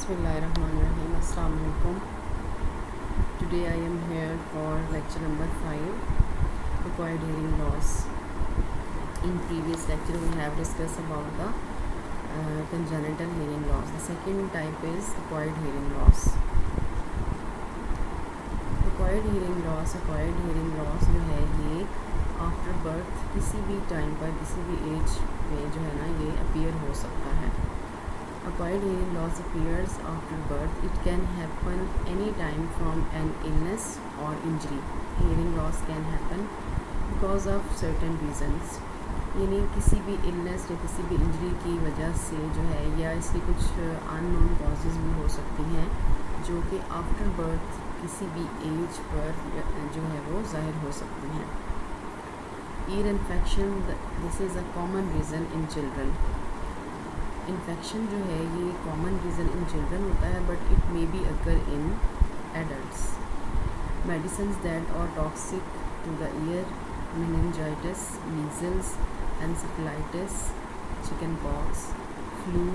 Bismillahirrahmanirrahim. Assalamu alaikum. Today I am here for lecture number 5, acquired hearing loss. In previous lecture we have discussed about the congenital hearing loss. The second type is acquired hearing loss. Acquired hearing loss जो है ये after birth किसी भी time पर किसी भी as में जो है ना ये अपीयर हो सकता है. Acquired hearing loss appears after birth. It can happen any time from an illness or injury. Hearing loss can happen because of certain reasons. यानी किसी भी illness या किसी भी injury की वजह से जो है या इसकी कुछ unknown causes भी हो सकती हैं जो कि after birth किसी भी age पर जो है वो ज़ाहिर हो सकती हैं. Ear infection, this is a common reason in children. Infection जो है ये कॉमन रीज़न इन चिल्ड्रन होता है but it may be occur in adults. Medicines that are toxic to the ear, meningitis, measles, encephalitis, chicken pox, flu,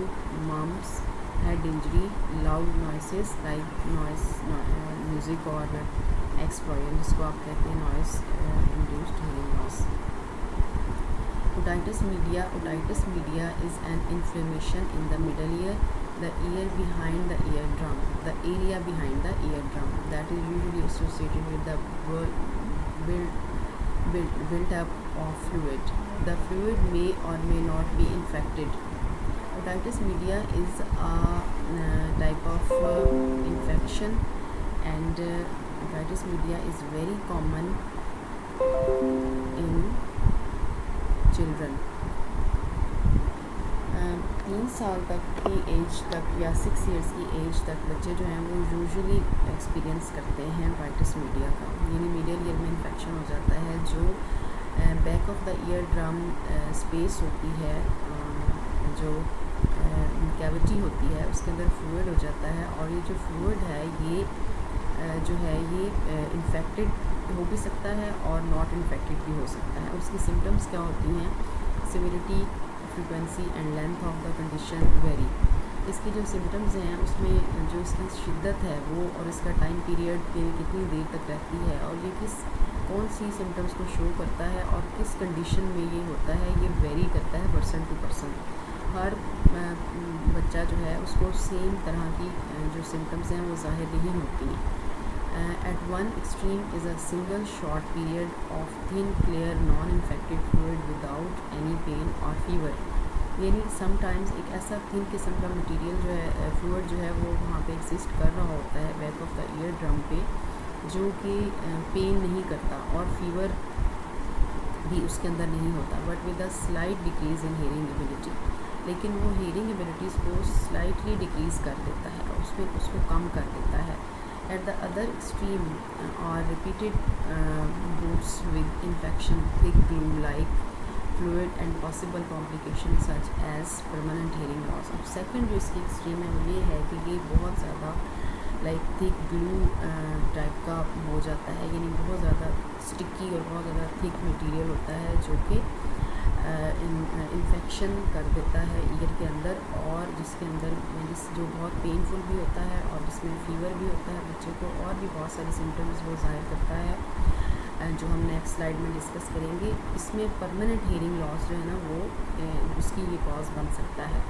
mumps, head injury, loud noises like music और explosion जिसको आप कहते हैं noise induced hearing loss. Otitis media is an inflammation in the middle ear, the ear behind the eardrum, the area behind the eardrum that is usually associated with the build up of fluid. The fluid may or may not be infected. Otitis media is a type of infection and otitis media is very common in children. 3 साल तक की as तक या 6 years की as तक बच्चे जो हैं वो यूजुअली एक्सपीरियंस करते हैं ओटाइटिस मीडिया का. यानी मीडियल ईयर में इन्फेक्शन हो जाता है जो back of the ear drum space होती है, जो कैविटी होती है उसके अंदर फ्लूइड हो जाता है और ये जो फ्लूइड है ये जो है ये इन्फेक्टेड हो भी सकता है और नॉट इन्फेक्टेड भी हो सकता है. उसकी सिम्टम्स क्या होती हैं? Severity, frequency and length of the condition very. इसकी जो सिम्टम्स हैं उसमें जो इसकी शिद्दत है वो और इसका टाइम पीरियड कितनी देर तक रहती है और ये कौन सी सिम्टम्स को शो करता है और किस कंडीशन में ये होता है ये वेरी करता है पर्सन टू पर्सन. हर बच्चा जो है उसको सेम तरह की जो सिम्टम्स हैं वो ज़ाहिर नहीं होती हैं. At one extreme is a single short period of thin clear non-infected fluid without any pain or fever. यानी समटाइम्स एक ऐसा थिन किस्म का मटेरियल जो है फ्लूइड जो है वो वहाँ पे एग्जिस्ट कर रहा होता है back of the ear drum पे जो कि पेन नहीं करता और फीवर भी उसके अंदर नहीं होता but with a slight decrease in hearing ability. लेकिन वो हेयरिंग एबिलिटीज़ को स्लाइटली डिक्रीज़ कर देता है, उसको कम कर देता है. At the other extreme are repeated bouts with infection, thick glue-like fluid and possible complications such as permanent hearing loss. अब second जो इसकी extreme है वो ये है कि ये बहुत ज़्यादा like thick glue टाइप का हो जाता है, यानी बहुत ज़्यादा sticky और बहुत ज़्यादा thick material होता है जो कि इन्फेक्शन कर देता है ईयर के अंदर और जिसके अंदर जो बहुत पेनफुल भी होता है और जिसमें फ़ीवर भी होता है बच्चे को और भी बहुत सारे सिम्टम्स वो ज़ाहिर करता है जो हम नेक्स्ट स्लाइड में डिस्कस करेंगे. इसमें परमानेंट हेयरिंग लॉस जो है ना वो उसकी ये कॉज बन सकता है.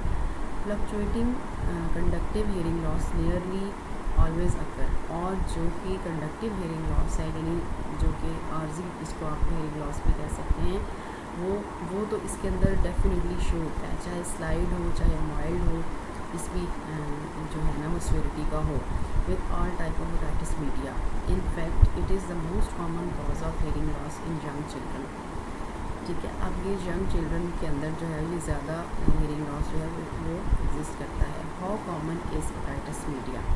Fluctuating conductive hearing loss nearly always occur. और जो कि कंडक्टिव हेयरिंग लॉस है यानी जो कि आर्जी इसको आप हेयरिंग लॉस भी कह सकते हैं वो तो इसके अंदर डेफिनेटली शो होता है, चाहे स्लाइड हो चाहे माइल्ड हो, इस भी जो है ना वो सिविरिटी का हो. With all type of otitis media. In fact it is the most common cause of hearing loss in young children. ठीक है, अब ये यंग चिल्ड्रन के अंदर जो है ये ज़्यादा हेयरिंग लॉस जो है वो एग्जिस्ट करता है. How common is otitis media?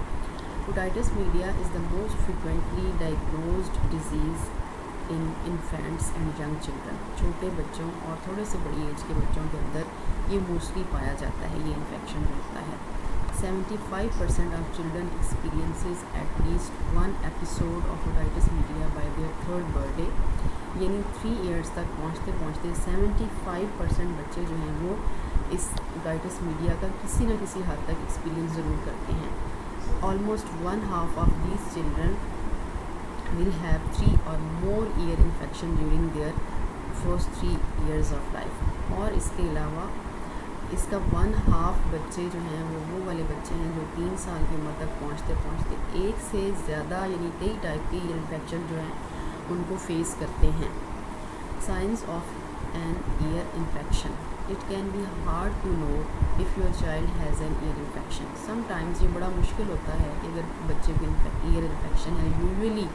Otitis media is the most frequently diagnosed disease in infants and young children. छोटे बच्चों और थोड़े से बड़ी एज के बच्चों के अंदर ये मोस्टली पाया जाता है, ये इन्फेक्शन होता है. 75% of children experiences at least one episode of otitis media bye there 3rd birthday. यानी 3 ईयर्स तक पहुँचते 75% बच्चे जो हैं वो इस ओटाइटिस मीडिया का किसी न किसी हद तक एक्सपीरियंस ज़रूर करते हैं। Almost 1/2 of these children will have 3 or more ear infection during their first 3 years of life। और इसके अलावा इसका 1/2 बच्चे जो हैं वो वाले बच्चे हैं जो 3 साल की उम्र तक पहुँचते एक से ज़्यादा यानी कई टाइप के ईयर इन्फेक्शन जो हैं उनको फेस करते हैं। Signs of an ear infection, it can be hard to know if your child has an ear infection. Sometimes ये बड़ा मुश्किल होता है कि अगर बच्चे को ईयर इन्फेक्शन है। यूजुअली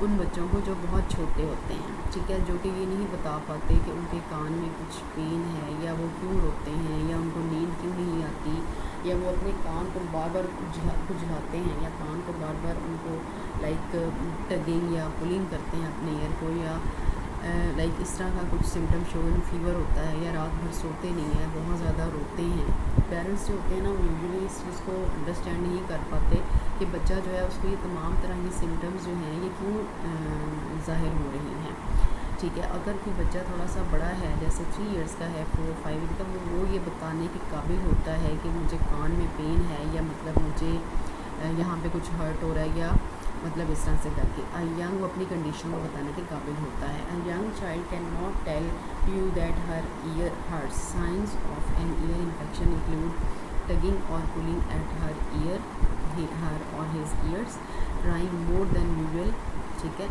उन बच्चों को जो बहुत छोटे होते हैं, ठीक है, जो कि ये नहीं बता पाते कि उनके कान में कुछ पेन है या वो क्यों रोते हैं या उनको नींद क्यों नहीं आती या वो अपने कान को बार बार खुजलाते हैं या कान को बार बार उनको लाइक टगिंग या पुलिंग करते हैं अपने ईयर को, या लाइक इस तरह का कुछ सिम्टम शो, फीवर होता है या रात भर सोते नहीं है, बहुत ज़्यादा रोते हैं। पेरेंट्स जो होते हैं ना वो यूजुअली इस चीज़ को अंडरस्टैंड नहीं कर पाते कि बच्चा जो है उसको ये तमाम तरह की सिम्टम्स जो हैं ये क्यों ज़ाहिर हो रही हैं। ठीक है, अगर कोई बच्चा थोड़ा सा बड़ा है जैसे 3 इयर्स का है, 4-5 ईयर का, वो ये बताने के काबिल होता है कि मुझे कान में पेन है या मतलब मुझे यहाँ पे कुछ हर्ट हो रहा है या मतलब इस तरह से करके यंग वो अपनी कंडीशन को बताने के काबिल होता है। A young child can not tell you that her ear hurts. Signs of an ear infection include tugging और pulling at her ear, her और his ears, crying more than usual, ठीक है,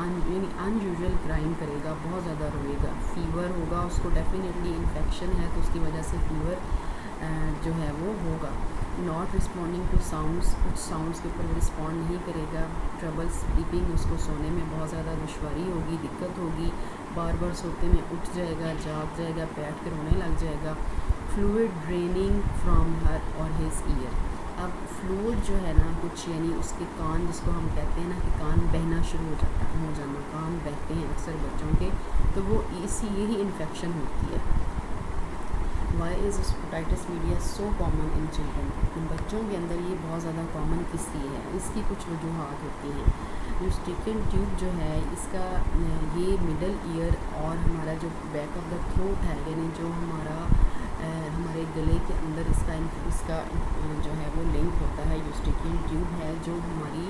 अनयूजुअल क्राइम करेगा, बहुत ज़्यादा रोएगा, fever होगा, उसको definitely infection है तो उसकी वजह से फीवर जो है वो होगा। नॉट रिस्पॉन्डिंग टू साउंड्स, कुछ साउंड्स के ऊपर रिस्पॉन्ड नहीं करेगा। ट्रबल स्लीपिंग, उसको सोने में बहुत ज़्यादा दुश्वारी होगी, दिक्कत होगी, बार बार सोते में उठ जाएगा, जाग जाएगा, बैठ कर रोने लग जाएगा। फ्लूइड ड्रेनिंग फ्रॉम हर और हिज ईयर, अब फ्लूइड जो है ना कुछ यानी उसके कान, जिसको हम कहते हैं ना कि कान बहना शुरू हो जाना, कान बहते हैं अक्सर बच्चों के, तो वो यही इन्फेक्शन होती है। Why is otitis media so common in children, बच्चों के अंदर ये बहुत ज़्यादा कॉमन किस लिए है, इसकी कुछ वजूहत होती हैं। यूस्टिकल ट्यूब जो है इसका ये मिडल ईयर और हमारा जो बैक ऑफ द थ्रोट है यानी जो हमारे गले के अंदर इसका जो है वो लिंक होता है। यूस्टिकल ट्यूब है जो हमारी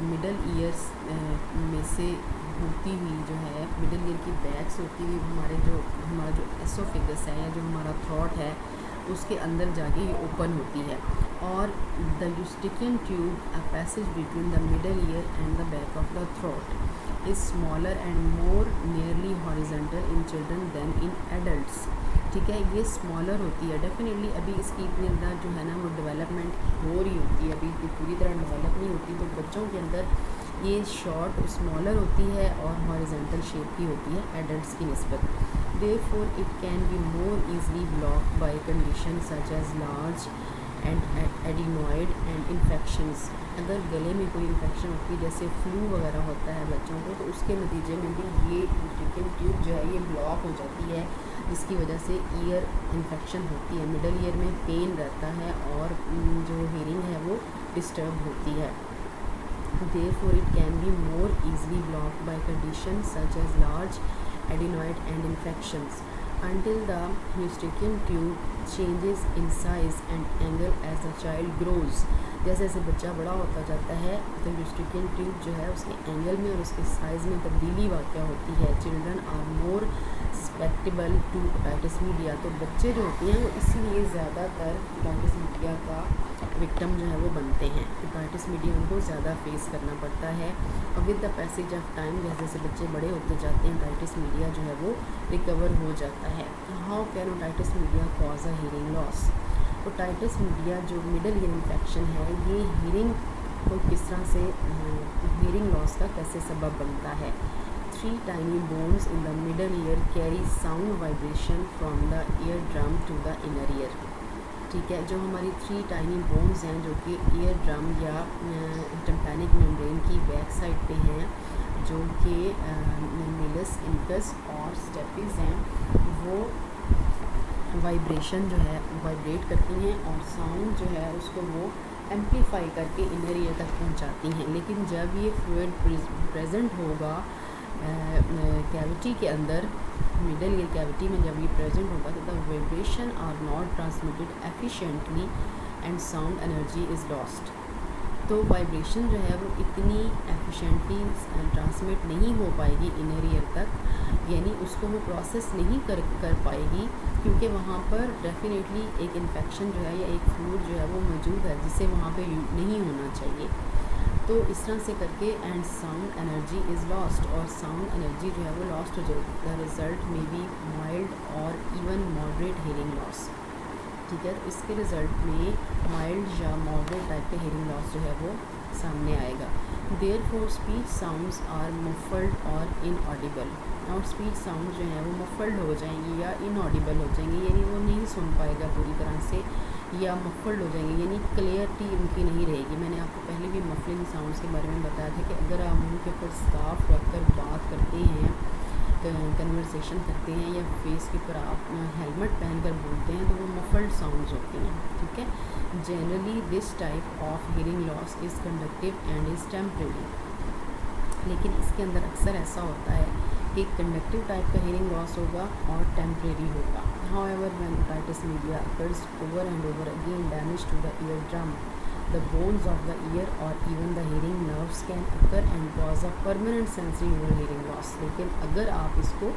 मिडल ईयर्स में से होती हुई जो है मिडल ईयर की बैक से होती हुई हमारा जो एसोफेगस है या जो हमारा थ्रोट है उसके अंदर जाके ये ओपन होती है। और the eustachian tube, a passage between the middle ear and the back of the throat, is smaller and more nearly horizontal in children than in adults. ठीक है, ये स्मॉलर होती है, डेफिनेटली अभी इसकी इतनी ज़्यादा जो है ना वो डेवलपमेंट हो रही होती है, अभी पूरी तरह डेवलप नहीं होती, तो बच्चों के अंदर ये शॉर्ट स्मॉलर होती है और हॉरिजॉन्टल शेप की होती है एडल्ट्स की निस्बत। Therefore it can be more easily blocked by condition such as large and adenoid and infections. अगर गले में कोई इन्फेक्शन होती है जैसे फ्लू वगैरह होता है बच्चों को, तो उसके नतीजे में भी ये यूस्टिकल ट्यूब जो है ये ब्लॉक हो जाती है, जिसकी वजह से ईयर इन्फेक्शन होती है, मिडल ईयर में पेन रहता है और जो हियरिंग है वो डिस्टर्ब होती है। Therefore, it can be more easily blocked by conditions such as large adenoid and infections until the eustachian tube changes in size and angle as the child grows। जैसे जैसे बच्चा बड़ा होता जाता है तो यूस्टिकल ट्यूब जो है उसके एंगल में और उसके साइज़ में तब्दीली वाक़या होती है। Children are more susceptible to otitis media, तो बच्चे जो होते हैं वो इसलिए ज़्यादातर ओटाइटिस मीडिया का विक्टिम जो है वो बनते हैं। ओटाइटिस मीडिया उनको ज़्यादा फेस करना पड़ता है और with the passage of time जैसे जैसे बच्चे बड़े होते जाते हैं ओटाइटिस मीडिया जो है वो रिकवर हो जाता है। How can otitis media cause a hearing loss. Otitis media जो मिडल ईयर इन्फेक्शन है ये हियरिंग को किस तरह से हियरिंग लॉस का कैसे सबब बनता है। 3 tiny bones in the middle ear carry sound vibration from the eardrum to the inner ear। ठीक है, जो हमारी 3 टाइनी बोन्स हैं जो कि ईयर ड्रम या टिम्पैनिक मेम्ब्रेन की बैक साइड पे हैं, जो कि मिलस, इनकस और स्टेपिस हैं, वो वाइब्रेशन जो है वाइब्रेट करती हैं और साउंड जो है उसको वो एम्पलीफाई करके इनर ईयर तक पहुंचाती हैं। लेकिन जब ये फ्लूइड प्रेजेंट होगा कैविटी के अंदर, मिडल ईयर कैविटी में जब ये प्रेजेंट होगा तो the vibration are not transmitted efficiently and sound energy is lost. तो वाइब्रेशन जो है वो इतनी एफिशिएंटली ट्रांसमिट नहीं हो पाएगी इनर ईयर तक, यानी उसको वो प्रोसेस नहीं कर पाएगी, क्योंकि वहाँ पर डेफिनेटली एक इन्फेक्शन जो है या एक फ्लूइड जो है वो मौजूद है जिससे वहाँ पे नहीं होना चाहिए। तो इस तरह से करके and sound energy is lost, और साउंड एनर्जी जो है वो लॉस्ट हो जाएगी। द रिज़ल्ट में बी माइल्ड और इवन मॉडरेट हेयरिंग लॉस। ठीक है, तो इसके रिज़ल्ट में माइल्ड या मॉडरेट टाइप के हेयरिंग लॉस जो है वो सामने आएगा। Therefore speech sounds are muffled और इनऑडिबल, और स्पीच साउंड जो है वो मफल्ड हो जाएंगी या इनऑडिबल हो जाएंगी, यानी वो नहीं सुन पाएगा पूरी तरह से, या मफल्ड हो जाएंगे, यानी क्लियरिटी उनकी नहीं रहेगी। मैंने आपको पहले भी मफलिंग साउंड्स के बारे में बताया था कि अगर आप मुंह के ऊपर स्कार्फ रखकर बात करते हैं, कन्वर्सेशन करते हैं, या फेस के ऊपर आप हेलमेट पहनकर बोलते हैं, तो वो मफल्ड साउंड्स होती हैं। ठीक है, generally this type of hearing loss is conductive and is temporary, लेकिन इसके अंदर अक्सर ऐसा होता है कि कंडक्टिव टाइप का हियरिंग लॉस होगा और टेम्परेरी होगा। However when otitis media occurs over and over again damage to the ear drum, the bones of the ear or even the hearing nerves can occur and cause a permanent sensory neural hearing loss। लेकिन अगर आप इसको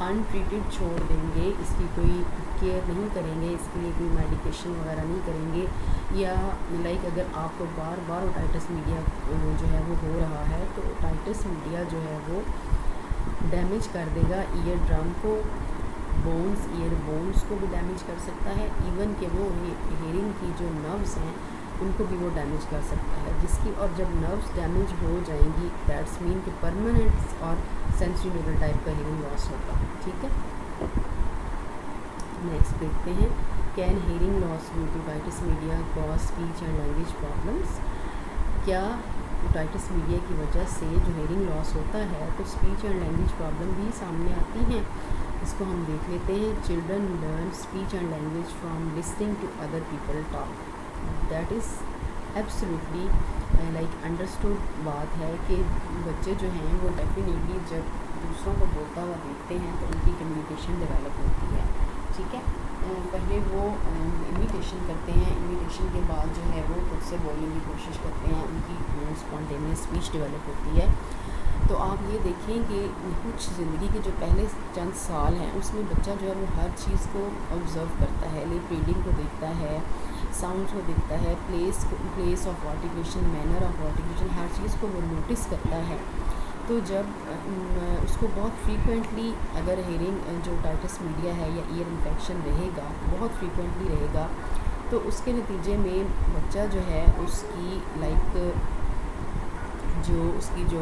untreated छोड़ देंगे, इसकी कोई care नहीं करेंगे, इसके लिए कोई मेडिकेशन वगैरह नहीं करेंगे, या लाइक अगर आपको बार बार ओटाइटिस मीडिया जो है वो हो रहा है, तो ओटाइटिस मीडिया जो है वो डैमेज कर देगा ईयर ड्रम को, बोन्स, ईयर बोन्स को भी डैमेज कर सकता है, इवन कि वो हेयरिंग की जो नर्व्स हैं उनको भी वो डैमेज कर सकता है, जिसकी, और जब नर्व्स डैमेज हो जाएंगी दैट्स मीन कि परमानेंट और सेंसरी न्यूरल टाइप का हियरिंग लॉस होगा। ठीक है, नेक्स्ट देखते हैं, can hearing loss due to otitis media cause speech and language problems. क्या ओटाइटिस मीडिया की वजह से जो हियरिंग लॉस होता है तो स्पीच एंड लैंग्वेज प्रॉब्लम भी सामने आती हैं। इसको हम देख लेते हैं। Children learn speech and language from listening to other people talk. That is absolutely like understood बात है कि बच्चे जो हैं वो डेफिनेटली जब दूसरों को बोलता हुआ देखते हैं तो उनकी कम्युनिकेशन डेवलप होती है। ठीक है, पहले वो इमिटेशन करते हैं, इमिटेशन के बाद जो है वो खुद से बोलने की कोशिश करते हैं, उनकी स्पॉन्टेनियस स्पीच डेवलप होती है। तो आप ये देखें कि कुछ ज़िंदगी के जो पहले चंद साल हैं उसमें बच्चा जो है वो हर चीज़ को ऑब्ज़र्व करता है, लाइक रीडिंग को देखता है, साउंड को देखता है, place of articulation, manner of articulation, हर चीज़ को वो नोटिस करता है। तो जब उसको बहुत फ्रीक्वेंटली अगर हेयरिंग जो ओटाइटिस मीडिया है या ईयर इन्फेक्शन रहेगा, बहुत फ्रीक्वेंटली रहेगा, तो उसके नतीजे में बच्चा जो है उसकी उसकी जो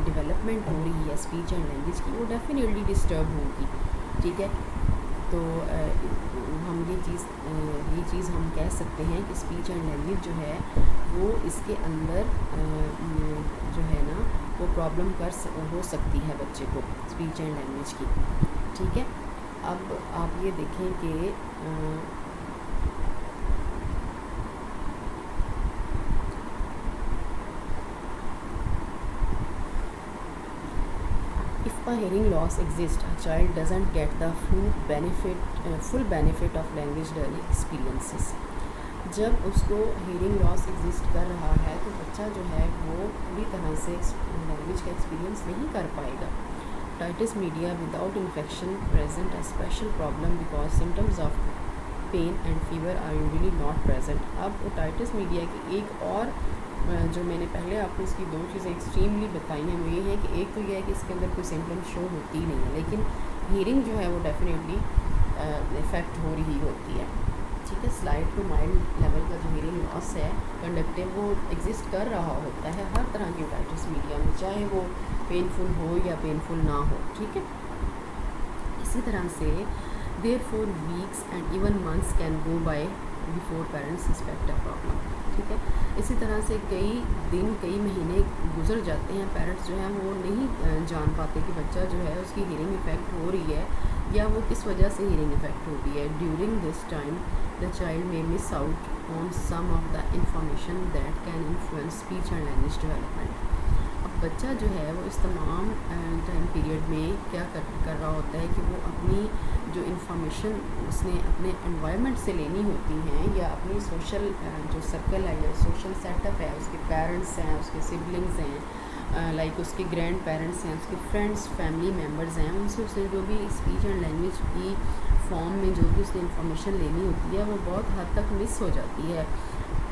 डेवलपमेंट हो रही है स्पीच एंड लैंग्वेज की, वो डेफिनेटली डिस्टर्ब होगी। ठीक है, तो हम ये चीज़ हम कह सकते हैं कि स्पीच एंड लैंग्वेज जो है वो इसके अंदर जो है ना वो प्रॉब्लम हो सकती है बच्चे को स्पीच एंड लैंग्वेज की। ठीक है, अब आप ये देखें कि hearing loss exists, a child doesn't get the full benefit of language learning experiences। जब उसको hearing loss exist कर रहा है तो बच्चा जो है वो पूरी तरह से लैंग्वेज का एक्सपीरियंस नहीं कर पाएगा। Otitis media without infection present a special problem because symptoms of pain and fever are usually not present। अब ओटाइटिस मीडिया की एक और जो मैंने पहले आपको इसकी दो चीज़ें एक्सट्रीमली बताई हैं, वो ये है कि एक तो यह है कि इसके अंदर कोई सिम्टम शो होती ही नहीं है, लेकिन हियरिंग जो है वो डेफिनेटली इफ़ेक्ट हो रही होती है। ठीक है, स्लाइड टू माइल्ड लेवल का जो हियरिंग लॉस है कंडक्टिव वो एग्जिस्ट कर रहा होता है हर तरह की ओटाइटिस मीडिया में, चाहे वो पेनफुल हो या पेनफुल ना हो। ठीक है, इसी तरह से therefore weeks and even months can go by before parents suspect a problem. ठीक है, इसी तरह से कई दिन कई महीने गुजर जाते हैं, पेरेंट्स जो हैं वो नहीं जान पाते कि बच्चा जो है उसकी हियरिंग इफ़ेक्ट हो रही है या वो किस वजह से हियरिंग इफ़ेक्ट होती है। During this time the child may miss out on some of the information that can influence speech and language development. अब बच्चा जो है वो इस तमाम टाइम पीरियड में क्या कर रहा होता है कि वो अपनी जो इन्फॉर्मेशन उसने अपने एनवायरनमेंट से लेनी होती हैं या अपनी सोशल जो सर्कल है या सोशल सेटअप है, उसके पेरेंट्स हैं, उसके सिबलिंग्स हैं, लाइक उसके ग्रैंड पेरेंट्स हैं, उसके फ्रेंड्स फैमिली मेम्बर्स हैं, उनसे उसे जो भी स्पीच एंड लैंग्वेज की फॉर्म में जो भी उसने इन्फॉर्मेशन लेनी होती है वो बहुत हद तक मिस हो जाती है।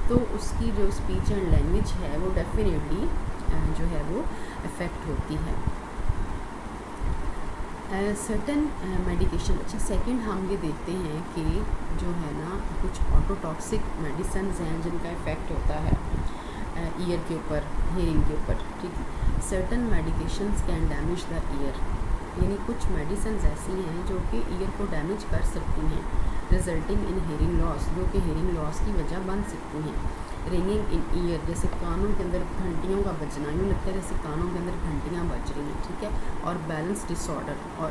तो उसकी जो स्पीच एंड लैंग्वेज है वो डेफिनेटली जो है वो अफेक्ट होती है। Certain medication. अच्छा, सेकंड हम ये देखते हैं कि जो है ना कुछ ऑटोटॉक्सिक मेडिसिन हैं जिनका इफ़ेक्ट होता है ईयर के ऊपर, हेयरिंग के ऊपर, ठीक है। Certain medications can damage the year, यानी कुछ मेडिसिन ऐसी हैं जो कि ईयर को डैमेज कर सकती हैं, रिजल्टिंग इन हेयरिंग लॉस, जो कि हेयरिंग लॉस की वजह बन सकती हैं। रिंगिंग इन ईयर, जैसे कानों के अंदर घंटियों का बजना, यूँ लगता है जैसे कानों के अंदर घंटियाँ बज रही हैं, ठीक है। और बैलेंस डिसऑर्डर, और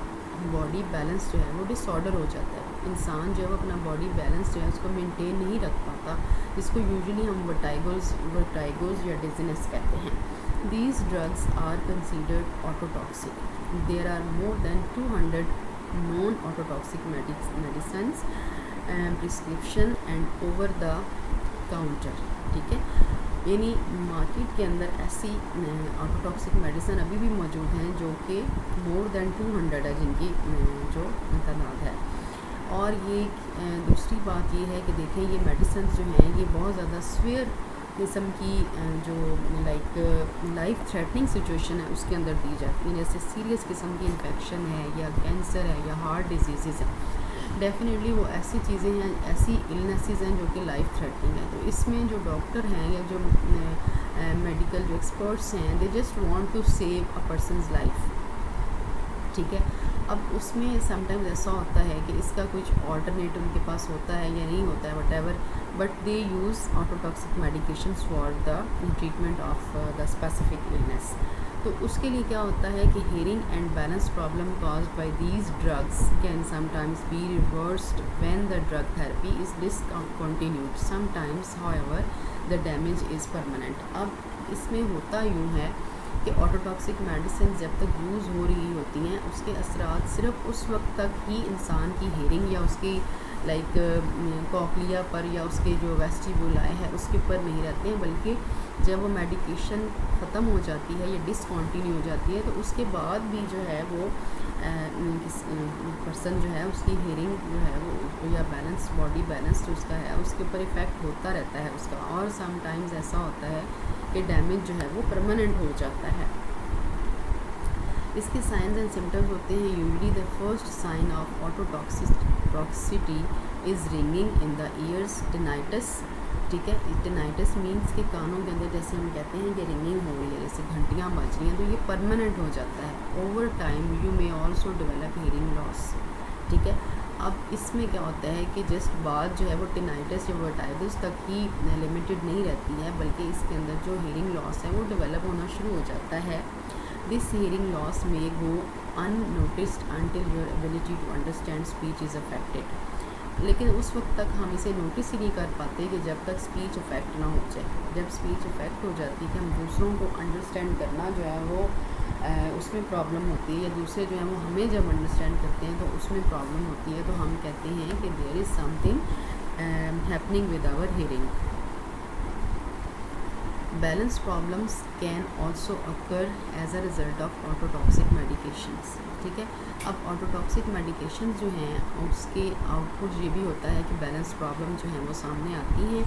बॉडी बैलेंस जो है वो डिसऑर्डर हो जाता है। इंसान जो है वो अपना बॉडी बैलेंस जो है उसको मेंटेन नहीं रख पाता, जिसको यूजुअली हम वर्टाइगोज या डिजीनेस कहते हैं। These drugs are considered ototoxic. There are more than 200 non ototoxic medicines prescription and over the counter, ठीक है। यानी मार्केट के अंदर ऐसी ऑटोटॉक्सिक मेडिसिन अभी भी मौजूद हैं जो कि मोर देन 200 है, जिनकी जो तादाद है। और ये दूसरी बात ये है कि देखें ये मेडिसिन जो हैं ये बहुत ज़्यादा सीवियर किस्म की जो लाइफ थ्रेटनिंग सिचुएशन है उसके अंदर दी जाती है, जैसे सीरियस किस्म की इन्फेक्शन है या कैंसर है या हार्ट डिजीज़ हैं। डेफिनेटली वो ऐसी चीज़ें हैं, ऐसी इलनेसेस हैं जो कि लाइफ थ्रेटनिंग है। तो इसमें जो डॉक्टर हैं या जो मेडिकल जो एक्सपर्ट्स हैं, they just want to save a person's life, ठीक है। अब उसमें समटाइम्स ऐसा होता है कि इसका कुछ ऑल्टरनेटिव उनके पास होता है या नहीं होता है, whatever, but they use ototoxic medications for the treatment of the specific illness. तो उसके लिए क्या होता है कि hearing and balance problem caused by these drugs can sometimes be reversed when the drug therapy is discontinued. Sometimes however the damage is permanent. अब इसमें होता यूँ है कि ऑटोटॉक्सिक मेडिसिन जब तक यूज़ हो रही होती हैं उसके असरात सिर्फ उस वक्त तक ही इंसान की हेयरिंग या उसकी कॉकलिया पर या उसके जो वेस्टिबुलाए है उसके ऊपर नहीं रहते हैं, बल्कि जब वो मेडिकेशन ख़त्म हो जाती है या डिसकंटिन्यू हो जाती है तो उसके बाद भी जो है वो पर्सन जो है उसकी हेयरिंग जो है वो या बैलेंस, बॉडी बैलेंस जो उसका है उसके ऊपर इफ़ेक्ट होता रहता है उसका। और समटाइम्स ऐसा होता है कि डैमेज जो है वो परमानेंट हो जाता है। इसके साइंस एंड सिम्टम्स होते हैं। Usually the first sign of ototoxicity is ringing in the ears, tinnitus, ठीक है। टिनाइटस मीन्स के कानों के अंदर जैसे हम कहते हैं कि रिंगिंग हो रही है, जैसे घंटियाँ बज रही हैं, तो ये परमानेंट हो जाता है। Over time you may also develop hearing loss, ठीक है। अब इसमें क्या होता है कि जस्ट बात जो है वो टिनाइटस या वर्टाइटिस तक ही लिमिटेड नहीं रहती है, बल्कि इसके अंदर जो हेयरिंग लॉस है वो डेवलप होना शुरू हो जाता है। This hearing loss may go unnoticed until your ability to understand speech is affected. लेकिन उस वक्त तक हम इसे नोटिस ही नहीं कर पाते कि जब तक स्पीच अफेक्ट ना हो जाए। जब स्पीच अफेक्ट हो जाती है कि हम दूसरों को अंडरस्टैंड करना जो है वो उसमें प्रॉब्लम होती है, या दूसरे जो है वो हमें जब अंडरस्टैंड करते हैं तो उसमें प्रॉब्लम होती है, तो हम कहते हैं कि there is something happening with our hearing. Balance problems can also occur as a result of ototoxic medications, ठीक है। अब ऑटोटॉक्सिक मेडिकेशन जो हैं उसके आउटपुट ये भी होता है कि बैलेंस प्रॉब्लम जो है वो सामने आती हैं।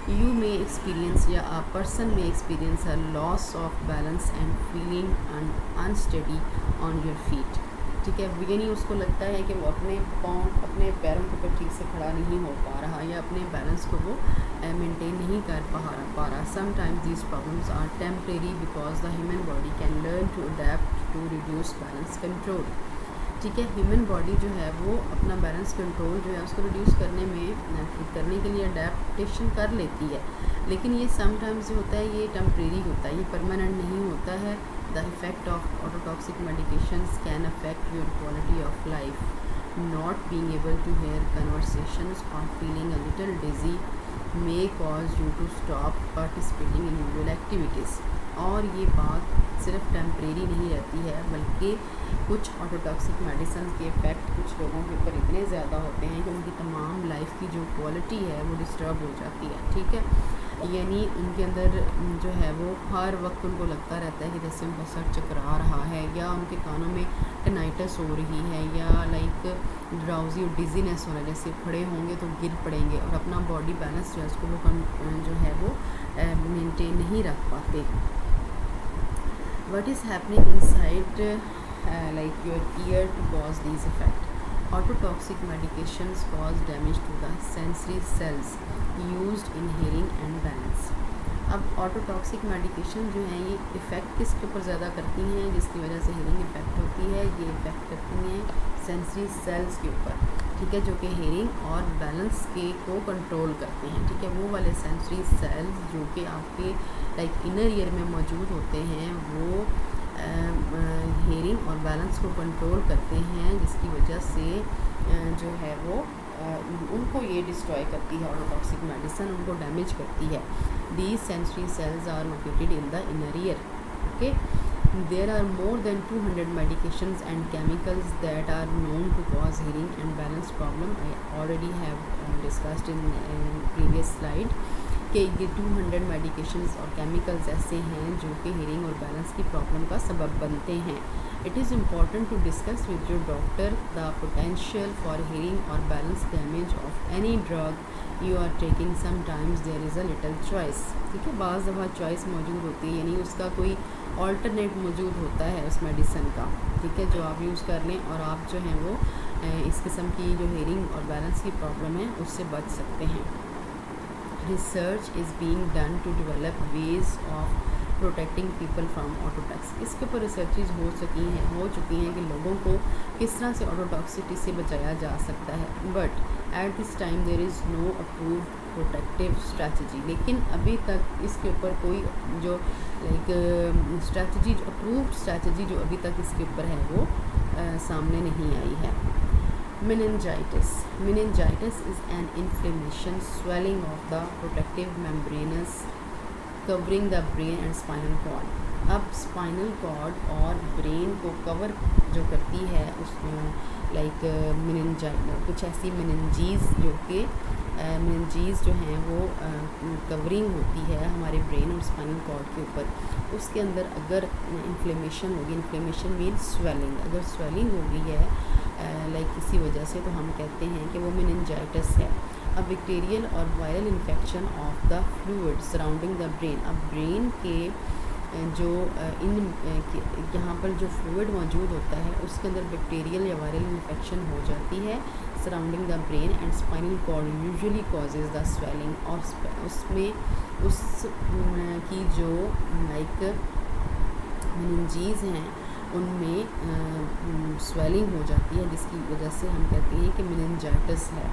यू मे एक्सपीरियंस या a person may experience a loss of balance and feeling unsteady on your feet, ठीक है। यानी उसको लगता है कि वो अपने अपने पैरों के ऊपर ठीक से खड़ा नहीं हो पा रहा या अपने बैलेंस को वो मेंटेन नहीं कर पा रहा। Sometimes these problems are temporary because the human body can learn to adapt to reduce balance control, ठीक है। ह्यूमन बॉडी जो है वो अपना बैलेंस कंट्रोल जो है उसको रिड्यूस करने के लिए अडेप्टेशन कर लेती है, लेकिन ये समटाइम्स जो होता है ये टेम्परेरी होता है, ये परमानेंट नहीं होता है। The effect of ototoxic medications can affect your quality of life, not being able to hear conversations और feeling a little dizzy may cause you to stop participating in usual activities, और ये बात सिर्फ temporary नहीं रहती है, बल्कि कुछ ऑटोटॉक्सिक मेडिसिन के इफ़ेक्ट कुछ लोगों के ऊपर इतने ज़्यादा होते हैं कि उनकी तमाम लाइफ की जो क्वालिटी है वो डिस्टर्ब हो जाती है। ठीक है, यानी उनके अंदर जो है वो हर वक्त उनको लगता रहता है कि जैसे उनका सर चकरा रहा है, या उनके कानों में टेनाइटिस हो रही है, या लाइक ड्राउजी और डिजीनेस हो रहा है, जैसे खड़े होंगे तो गिर पड़ेंगे और अपना बॉडी बैलेंस जो है उसको वो जो है वो मेंटेन नहीं रख पाते। What is happening inside like your ear to cause these effects? Ototoxic medications cause damage to the sensory cells used in hearing and balance. अब ऑटोटॉक्सिक मेडिकेशन जो हैं ये इफ़ेक्ट किसके ऊपर ज़्यादा करती हैं, जिसकी वजह से हेयरिंग इफ़ेक्ट होती है, ये इफ़ेक्ट करती हैं सेंसरी सेल्स के ऊपर। ठीक है, जो कि हेयरिंग और बैलेंस के को कंट्रोल करते हैं। ठीक है, वो वाले सेंसरी सेल्स जो कि आपके लाइक इनर ईयर में मौजूद होते हैं, वो हेयरिंग और बैलेंस को कंट्रोल करते हैं, जिसकी वजह से जो है वो उनको ये डिस्ट्रॉय करती है। ऑटोटॉक्सिक मेडिसिन उनको डैमेज करती है। These sensory cells are located in the inner ear. Okay, there are more than 200 medications and chemicals that are known to cause hearing and balance problem. I already have discussed in previous slide कि ये 200 medications और chemicals ऐसे हैं जो कि hearing और balance की problem का सबब बनते हैं। It is important to discuss with your doctor the potential for hearing or balance damage of any drug you are taking. Sometimes there is a little choice. ठीक है, बाज़ दफ़ा चॉइस मौजूद होती है, यानी उसका कोई ऑल्टरनेट मौजूद होता है उस मेडिसिन का। ठीक है, जो आप यूज़ कर लें और आप जो हैं वो इस किस्म की जो हेयरिंग और बैलेंस की प्रॉब्लम है उससे बच सकते हैं। Research is being done to develop ways of protecting people from ototox. इसके ऊपर रिसर्चेज हो चुकी हैं कि लोगों को किस तरह से ऑटोटॉक्सिटी से बचाया जा सकता है। But at this time there is no approved protective strategy. लेकिन अभी तक इसके ऊपर कोई जो लाइक स्ट्रैटेजी, अप्रूव्ड स्ट्रैटेजी जो अभी तक इसके ऊपर है वो सामने नहीं आई है। meningitis is an inflammation, swelling of the protective membranes covering the brain and spinal cord. अब स्पाइनल कॉर्ड और ब्रेन को कवर जो करती है उसमें लाइक कुछ ऐसी मेनिंजीज़ जो कि मेनिंजीज़ जो हैं वो कवरिंग होती है हमारे ब्रेन और स्पाइनल कॉर्ड के ऊपर, उसके अंदर अगर इन्फ्लेमेशन होगी, इन्फ्लेमेशन मीन स्वेलिंग, अगर स्वेलिंग हो गई है लाइक किसी वजह से, तो हम कहते हैं कि वो मेनिंजाइटिस है। अब बैक्टीरियल और viral infection of the fluid surrounding the brain. अब ब्रेन के जो यहाँ पर जो फ्लूइड मौजूद होता है उसके अंदर बैक्टीरियल या वायरल इन्फेक्शन हो जाती है surrounding the brain and spinal cord usually causes the swelling. और उसमें उस की जो लाइक मेनिंजीज़ हैं उनमें स्वेलिंग हो जाती है, जिसकी वजह से हम कहते हैं कि मेनिंजाइटिस है।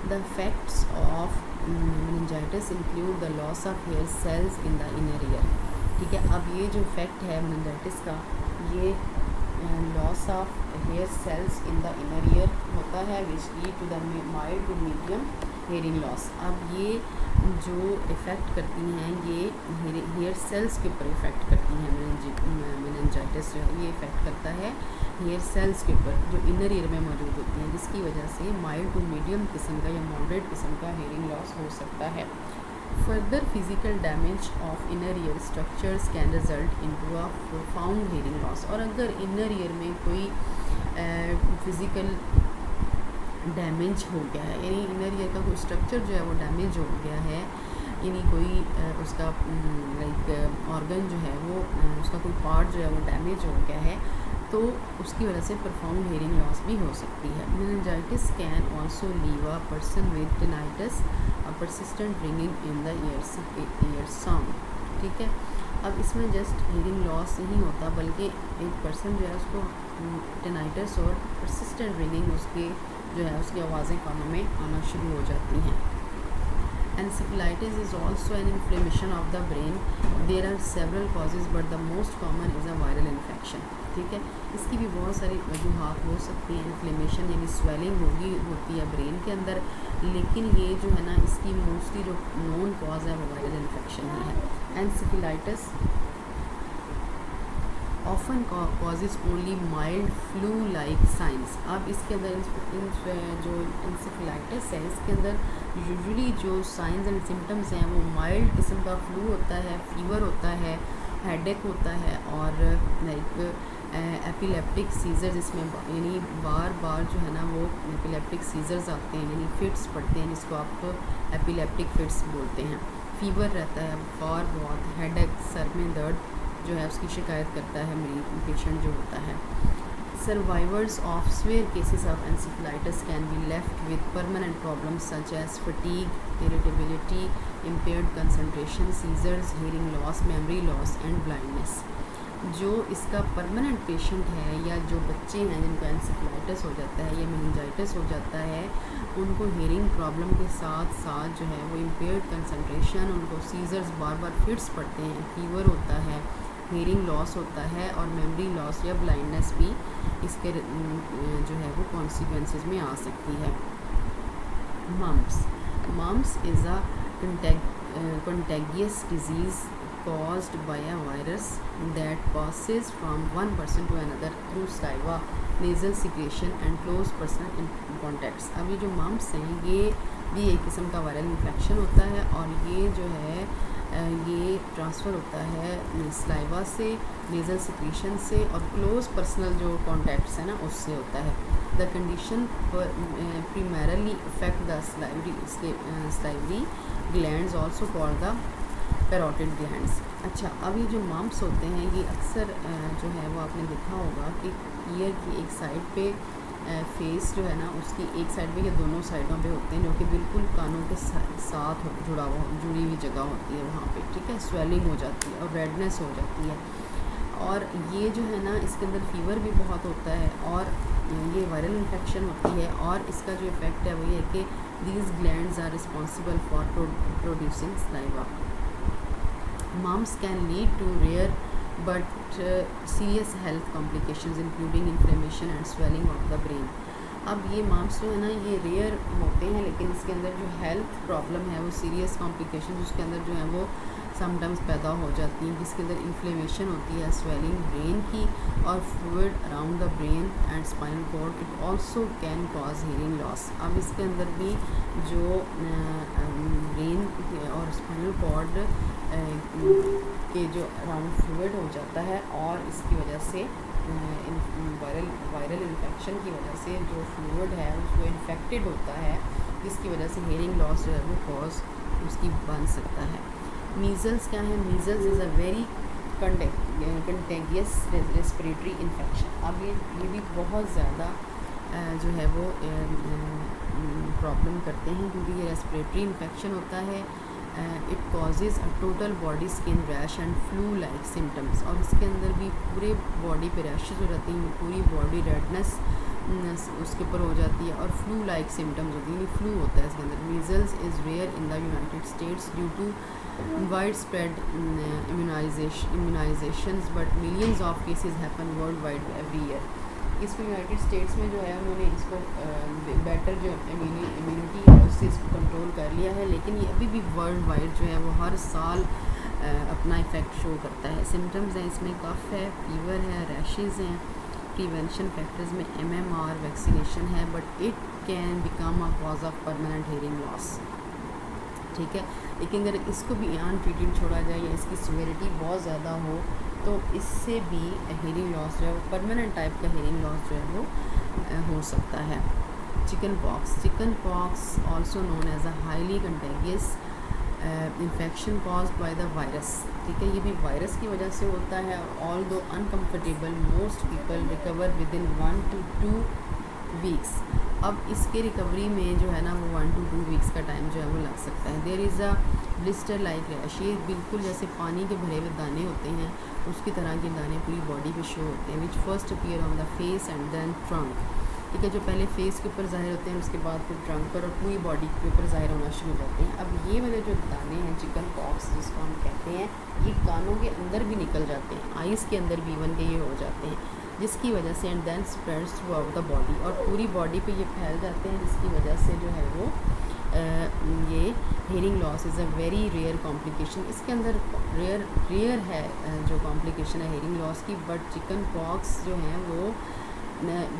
The effects of meningitis include the loss of hair cells in the inner ear. ठीक है, अब ये जो इफ़ेक्ट है मेनिंजाइटिस का, ये loss of hair cells in the inner ear होता है which lead to the mild to medium hearing loss. अब ये जो इफ़ेक्ट करती हैं ये हेयर सेल्स के ऊपर इफ़ेक्ट करती हैं। मेनिंजाइटिस जो है ये इफ़ेक्ट करता है हेयर सेल्स के ऊपर जो इनर ईयर में मौजूद होती हैं, जिसकी वजह से माइल्ड टू मीडियम किस्म का या मॉडरेट किस्म का हेयरिंग लॉस हो सकता है। Further physical damage of inner ear structures can result into a profound hearing loss. और अगर इनर ईयर में कोई फिज़िकल डैमेज हो गया है, यानी इनर ईयर का कोई स्ट्रक्चर जो है वो डैमेज हो गया है, यानी कोई उसका लाइक ऑर्गन जो है वो उसका कोई पार्ट जो है वो डैमेज हो गया है, तो उसकी वजह से प्रोफाउंड हेयरिंग लॉस भी हो सकती है। Meningitis can also leave a person with tinnitus a persistent ringing in the ear sound. ठीक है, अब इसमें जस्ट हेयरिंग लॉस नहीं होता, बल्कि एक पर्सन जो है उसको टिनाइटिस और परसिस्टेंट रिंगिंग उसके जो है उसकी आवाज़ें कानों में आना शुरू हो जाती हैं। Encephalitis is also an inflammation of the brain. There are several causes but the most common is a viral infection. ठीक है, इसकी भी बहुत सारी वजूहात हो सकती हैं। इन्फ्लेमेशन यानी स्वेलिंग होती है ब्रेन के अंदर, लेकिन ये जो है ना इसकी मोस्टली जो नोन कॉज है वो वायरल इन्फेक्शन ही है। Encephalitis often causes only mild flu like science. अब इसके अंदर जो इंसेफेलाइटिस है इसके अंदर यूजुअली जो साइंस एंड सिम्टम्स हैं वो माइल्ड किस्म का फ्लू होता है, फीवर होता है, हेडेक होता है और लाइक एपिलेप्टिक सीजर, जिसमें यानी बार बार जो है ना वो एपिलेप्टिक सीजर्स आते हैं, यानी फिट्स पड़ते हैं, जिसको आप एपिलेप्टिक फिट्स बोलते हैं। फीवर रहता है, बुखार बहुत, हेडेक, सर में दर्द जो है उसकी शिकायत करता है मरीज पेशेंट जो होता है। Survivors of severe cases of encephalitis can be left with permanent problems such as fatigue, irritability, impaired concentration, seizures, hearing loss, memory loss and blindness. जो इसका परमानेंट पेशेंट है या जो बच्चे हैं जिनको एंसेफेलाइटिस हो जाता है या मेनिंजाइटिस हो जाता है, उनको हेयरिंग प्रॉब्लम के साथ साथ जो है वो इम्पेयर्ड कंसंट्रेशन, उनको सीजर्स बार बार फिट्स पड़ते हैं, फीवर होता है, हेयरिंग लॉस होता है और मेमोरी लॉस या ब्लाइंडनेस भी इसके जो है वो कॉन्सिक्वेंसेस में आ सकती है। Mumps is a contagious disease caused by a virus that passes from one person to another through saliva, nasal secretion and close personal contacts। अब ये जो मम्स हैं ये भी एक किस्म का वायरल इन्फेक्शन होता है और ये जो है ये ट्रांसफ़र होता है सलाइवा से, नेज़ल सिक्रीशन से और क्लोज पर्सनल जो कॉन्टैक्ट्स हैं ना उससे होता है। The condition primarily affect the salivary glands also called the parotid glands। अच्छा, अब ये जो मम्स होते हैं ये अक्सर जो है वो आपने देखा होगा कि ईयर की एक साइड पे फेस जो है ना उसकी एक साइड पे या दोनों साइडों पे होते हैं, जो कि बिल्कुल कानों के साथ जुड़ी हुई जगह होती है वहाँ पे, ठीक है। स्वेलिंग हो जाती है और रेडनेस हो जाती है और ये जो है ना इसके अंदर फीवर भी बहुत होता है और ये वायरल इन्फेक्शन होती है और इसका जो इफ़ेक्ट है वो ये है कि these glands are responsible for producing saliva। Mumps can lead to rare but serious health complications including inflammation and swelling of the brain। अब ये मम्स जो है ना ये रेयर होते हैं लेकिन इसके अंदर जो हेल्थ प्रॉब्लम है वो सीरियस कॉम्प्लिकेशन उसके अंदर जो है वो समटाइम्स पैदा हो जाती हैं, जिसके अंदर इन्फ्लेमेशन होती है, स्वेलिंग ब्रेन की और fluid around the brain and spinal cord. It also can cause hearing loss. अब इसके अंदर भी जो ब्रेन और स्पाइनल कॉर्ड के जो अराउंड फ्लूइड हो जाता है और इसकी वजह से वायरल इन्फेक्शन की वजह से जो फ्लूइड है उसको इन्फेक्टेड होता है, जिसकी वजह से हियरिंग लॉस जो है वो कॉज उसकी बन सकता है। मीज़ल्स क्या है? Measles is a very contagious respiratory infection. अब ये भी बहुत ज़्यादा जो है वो प्रॉब्लम करते हैं क्योंकि ये रेस्पिरेटरी इन्फेक्शन होता है। It causes a total body skin rash and flu like symptoms. और इसके अंदर भी पूरे बॉडी पे रैशेज हो जाती हैं, पूरी बॉडी रेडनेस उसके ऊपर हो जाती है और फ्लू लाइक सिम्टम्स होती है, फ्लू होता है इसके अंदर। Measles is rare in the United States due to widespread immunizations but millions of cases happen worldwide every year। इसको यूनाइटेड स्टेट्स में जो है उन्होंने इसको बेटर जो इम्यूनिटी है उससे इसको कंट्रोल कर लिया है, लेकिन ये अभी भी वर्ल्ड वाइड जो है वो हर साल अपना इफ़ेक्ट शो करता है। सिम्टम्स हैं इसमें कफ है, फीवर है, रैशेज़ हैं। प्रिवेंशन फैक्टर्स में MMR वैक्सीनेशन है but it can become a cause of permanent hearing loss, ठीक है। लेकिन अगर इसको भी अनट्रीटेड छोड़ा जाए या इसकी सीवियरिटी बहुत ज़्यादा हो तो इससे भी हियरिंग लॉस जो है वो परमानेंट टाइप का हियरिंग लॉस जो है वो हो सकता है। Chicken pox also known as a highly contagious infection caused by the virus, ठीक है। ये भी वायरस की वजह से होता है। ऑल दो uncomfortable most people recover with in 1 to 2 weeks. अब इसके रिकवरी में जो है ना वो 1 to 2 वीक्स का टाइम जो है वो लग सकता है। There is a blister like rash, ये बिल्कुल जैसे पानी के भरे हुए दाने होते हैं उसकी तरह के दाने पूरी बॉडी पे शो होते हैं। Which first appear on the face and then trunk, ठीक है। जो पहले फेस के ऊपर ज़ाहिर होते हैं उसके बाद फिर ट्रंक पर और पूरी बॉडी के ऊपर ज़ाहिर होना शुरू हो जाते हैं। अब ये वाले जो दाने हैं चिकन पॉक्स जिसको हम कहते हैं, ये कानों के अंदर भी निकल जाते हैं, आइज़ के अंदर भी इवन के ये हो जाते हैं, जिसकी वजह से and then spreads throughout the body और पूरी बॉडी पे ये फैल जाते हैं, जिसकी वजह से जो है वो ये hearing loss is a very rare complication. इसके अंदर रेयर है जो कॉम्प्लिकेशन है हेयरिंग लॉस की, बट चिकन पॉक्स जो हैं वो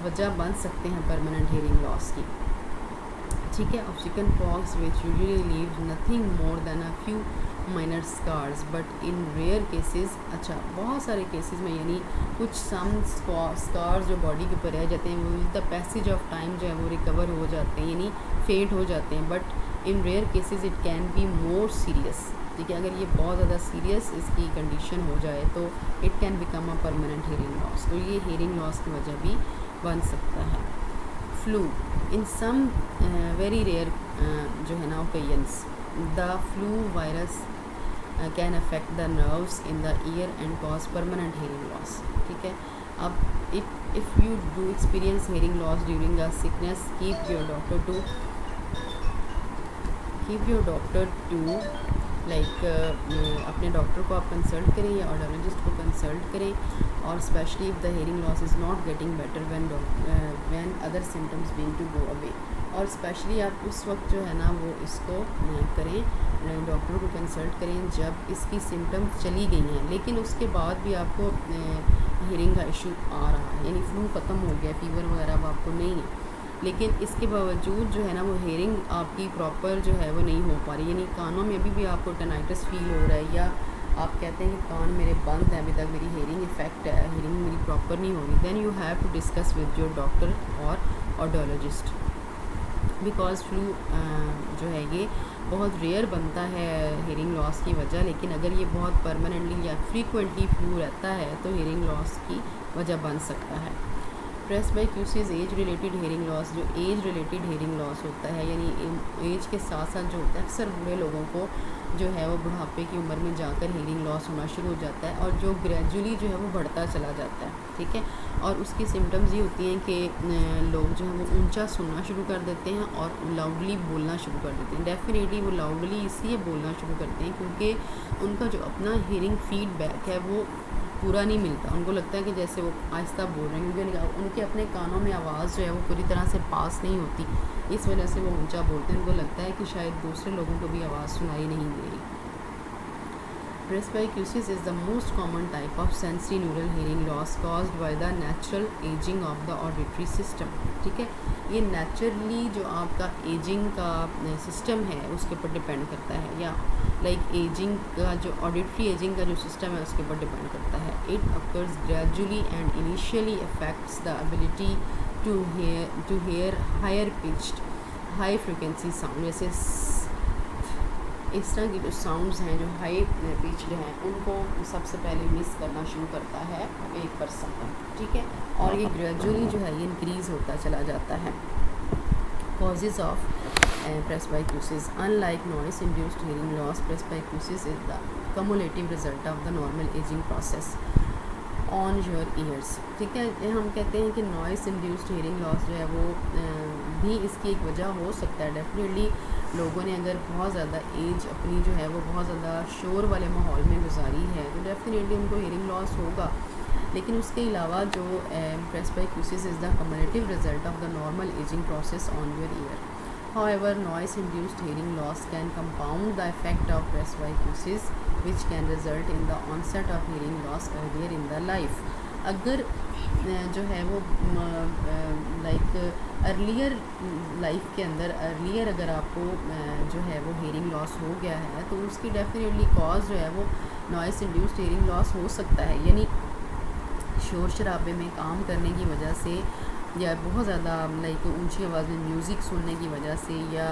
वजह बन सकते हैं परमानेंट हेयरिंग लॉस की, ठीक है। और chickenpox which usually leave nothing more than a few minor scars but in rare cases. अच्छा, बहुत सारे केसेस में यानी कुछ सम स्कार्स जो बॉडी के ऊपर रह जाते हैं वो with the passage of time जो है वो रिकवर हो जाते हैं यानी फेड हो जाते हैं, but in rare cases it can be more serious, ठीक है। अगर ये बहुत ज़्यादा सीरियस इसकी कंडीशन हो जाए तो it can become a permanent hearing loss, तो ये हेयरिंग लॉस की वजह भी बन सकता है। Flu in some very rare जो है ना occasions the flu virus can affect the nerves in the ear and cause permanent hearing loss, ठीक है। अब if you do experience hearing loss during a sickness keep your doctor to like अपने doctor को आप consult करें या audiologist को consult करें, और specially if the hearing loss is not getting better when other symptoms being to go away, और specially आप उस वक्त जो है ना वो इसको करें, डॉक्टर को कंसल्ट करें जब इसकी सिम्टम्स चली गई हैं, लेकिन उसके बाद भी आपको हेयरिंग का इशू आ रहा है, यानी फ्लू ख़त्म हो गया, फीवर वगैरह अब आपको नहीं है, लेकिन इसके बावजूद जो है ना वो हेयरिंग आपकी प्रॉपर जो है वो नहीं हो पा रही, यानी कानों में अभी भी आपको टेनाइटिस फील हो रहा है, या आप कहते हैं कि कान मेरे बंद है, अभी तक मेरी हेयरिंग इफेक्ट है, हेयरिंग मेरी प्रॉपर नहीं होगी, then you have to discuss with your doctor और ऑडियोलॉजिस्ट, बिकॉज फ्लू जो है ये बहुत रेयर बनता है हेयरिंग लॉस की वजह, लेकिन अगर ये बहुत परमानेंटली या फ्रीक्वेंटली फ्लू रहता है तो हेयरिंग लॉस की वजह बन सकता है। प्रेस्बाइक्यूसिस एज रिलेटेड हेयरिंग लॉस, जो एज रिलेटेड हेयरिंग लॉस होता है यानी एज के साथ साथ जो होता है, अक्सर बूढ़े लोगों को जो है वो बुढ़ापे की उम्र में जाकर हेयरिंग लॉस होना शुरू हो जाता है, और जो ग्रेजुअली जो है वो बढ़ता चला जाता है, ठीक है। और उसकी सिम्टम्स ये होती हैं कि लोग जो हैं वो ऊंचा सुनना शुरू कर देते हैं और लाउडली बोलना शुरू कर देते हैं। डेफिनेटली वो लाउडली इसलिए बोलना शुरू करते हैं क्योंकि उनका जो अपना हेयरिंग फीडबैक है वो पूरा नहीं मिलता, उनको लगता है कि जैसे वो आहिस्ता बोल रहे हैं, क्योंकि उनके अपने कानों में आवाज़ जो है वो पूरी तरह से पास नहीं होती, इस वजह से वो ऊंचा बोलते हैं, उनको लगता है कि शायद दूसरे लोगों को भी आवाज़ सुनाई नहीं दे रही। Presbycusis is the most common type of sensory neural hearing loss caused by the natural aging of the auditory system, ठीक है। ये नेचुरली जो आपका एजिंग का सिस्टम है उसके ऊपर डिपेंड करता है, या लाइक एजिंग का जो ऑडिटरी एजिंग का जो सिस्टम है उसके ऊपर डिपेंड करता है। It occurs gradually and initially affects the ability to hear higher pitched high frequency sound, जैसे इस तरह की जो साउंड्स हैं जो हाई पिच्ड हैं उनको सबसे पहले मिस करना शुरू करता है एक पर्सन, ठीक है, और ये ग्रेजुअली जो है ये इंक्रीज़ होता चला जाता है। Causes of presbycusis, unlike noise induced hearing loss, presbycusis is the cumulative result of the normal aging process on your ears, ठीक है। हम कहते हैं कि नॉइस इंड्यूस्ड हेयरिंग लॉस जो है वो भी इसकी एक वजह हो सकता है। डेफिनेटली लोगों ने अगर बहुत ज़्यादा एज अपनी जो है वो बहुत ज़्यादा शोर वाले माहौल में गुजारी है तो डेफिनेटली उनको हेयरिंग लॉस होगा, लेकिन उसके अलावा जो presbycusis is the cumulative result of the normal aging process on your ear. However, noise-induced hearing loss can compound the effect of presbycusis, which can result in the onset of hearing loss earlier in the life. अगर जो है वो like earlier life के अंदर earlier अगर आपको जो है वो हेयरिंग लॉस हो गया है तो उसकी डेफिनेटली कॉज जो है वो नॉइस इंड्यूस्ड हेयरिंग लॉस हो सकता है, यानी शोर शराबे में काम करने की वजह से या बहुत ज़्यादा लाइक ऊंची आवाज़ में म्यूज़िक सुनने की वजह से या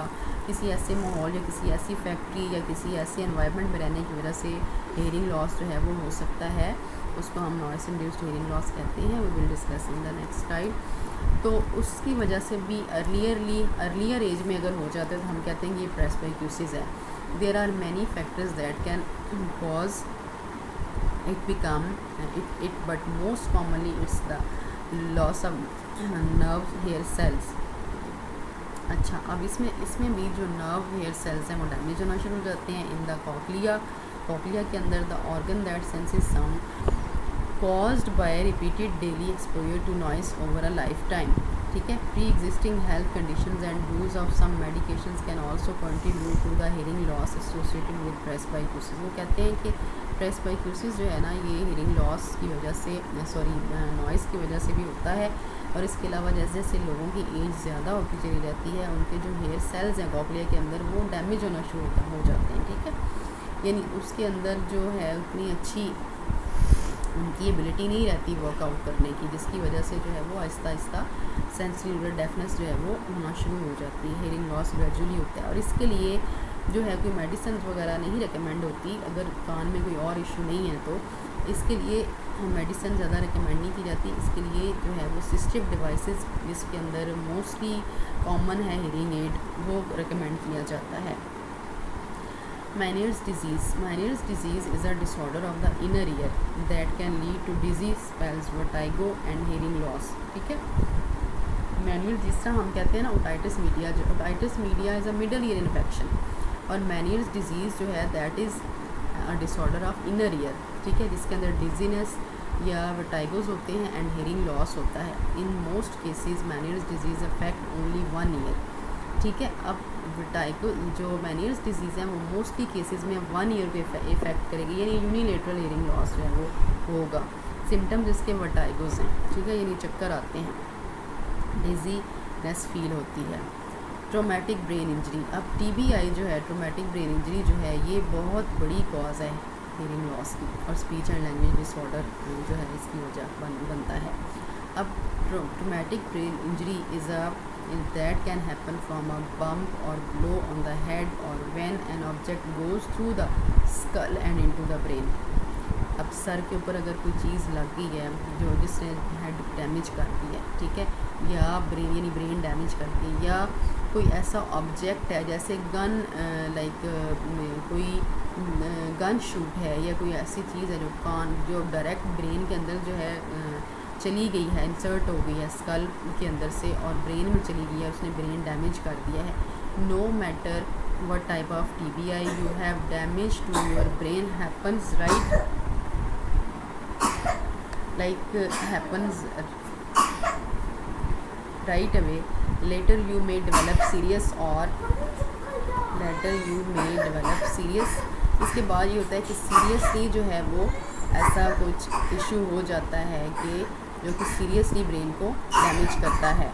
किसी ऐसे माहौल या किसी ऐसी फैक्ट्री या किसी ऐसे एनवायरनमेंट में रहने की वजह से हेयरिंग लॉस जो है वो हो सकता है, उसको हम नॉइस इंड्यूस्ड हेयरिंग लॉस कहते हैं। We will discuss in the next slide. तो उसकी वजह से भी अर्लियर एज में अगर हो जाता है तो हम कहते हैं कि ये प्रेस्बाइक्यूसिस है। There are many factors that can cause it become it but most commonly it's the loss of nerve hair cells। अच्छा, अब इसमें भी जो नर्व हेयर सेल्स हैं वो डैमेज होना शुरू हो जाते हैं इन द कॉकलिया के अंदर the organ that senses sound caused by repeated daily exposure to noise over a lifetime। ठीक है। Pre existing health conditions and use of some medications can also contribute to the hearing loss associated with presbycusis. वो कहते हैं कि प्रेस्बाइक्यूसिस जो है ना, ये हियरिंग लॉस की वजह से, नॉइज़ की वजह से भी होता है। और इसके अलावा जैसे जैसे लोगों की एज ज़्यादा होती चली जाती है, उनके जो हेयर सेल्स हैं कॉक्लिया के अंदर वो डैमेज होना शुरू हो जाते हैं, ठीक है। यानी उसके अंदर जो है उतनी अच्छी उनकी एबिलिटी नहीं रहती वर्कआउट करने की, जिसकी वजह से जो है वो आहिस्ता आहिस्ता सेंसरी डेफनेस जो है वो होना शुरू हो जाती है। हेयरिंग लॉस ग्रेजुअली होता है और इसके लिए जो है कोई मेडिसिन वगैरह नहीं रिकमेंड होती। अगर कान में कोई और इशू नहीं है तो इसके लिए मेडिसिन ज़्यादा रिकमेंड नहीं की जाती। इसके लिए जो है वो असिस्टिव डिवाइसेस, जिसके अंदर मोस्टली कॉमन है हेयरिंग एड, वो रिकमेंड किया जाता है। Meniere's disease. Meniere's disease is a disorder of the inner ear that can lead to dizzy spells, vertigo and hearing loss. ठीक है। Meniere जिस तरह हम कहते हैं ना ओटाइटिस मीडिया, जो otitis media is a middle ear infection, और Meniere's disease जो है that is a disorder of inner ear, ठीक है, जिसके अंदर डिजीनेस या वर्टाइगोज होते हैं एंड हेयरिंग लॉस होता है। In most cases Meniere's disease affect only 1 year, ठीक है। अब वर्टाइगो जो Meniere's डिजीज़ है वो मोस्टली केसेस में 1 ईयर पे इफेक्ट करेगी, यानी यूनिलेटरल हेयरिंग लॉस जो है वो होगा। सिम्टम्स इसके वर्टाइगोज हैं, ठीक है, यानी चक्कर आते हैं, डिजीनेस फील होती है। Traumatic brain injury. अब TBI जो है, ट्रोमेटिक ब्रेन इंजरी जो है, ये बहुत बड़ी कॉज है हेयरिंग लॉस की, और स्पीच एंड लैंग्वेज डिसऑर्डर जो है इसकी वजह बनता है। अब traumatic brain injury is a that can happen from a bump or blow on the head or when an object goes through the skull and into the brain. अब sir के ऊपर अगर कोई चीज़ लग गई है जो जिसने हेड डैमेज कर दी है, ठीक है, या ब्रेन यानी ब्रेन डैमेज कर दी, या कोई ऐसा ऑब्जेक्ट है जैसे गन, कोई गन शूट है, या कोई ऐसी चीज़ है जो डायरेक्ट ब्रेन के अंदर जो है चली गई है, इंसर्ट हो गई है स्कल के अंदर से और ब्रेन में चली गई है, उसने ब्रेन डैमेज कर दिया है। No matter what type of TBI you have, damage to your brain happens happens right away. Later you may develop serious इसके बाद ये होता है कि सीरियसली जो है वो ऐसा कुछ इशू हो जाता है कि जो कि सीरियसली ब्रेन को डैमेज करता है।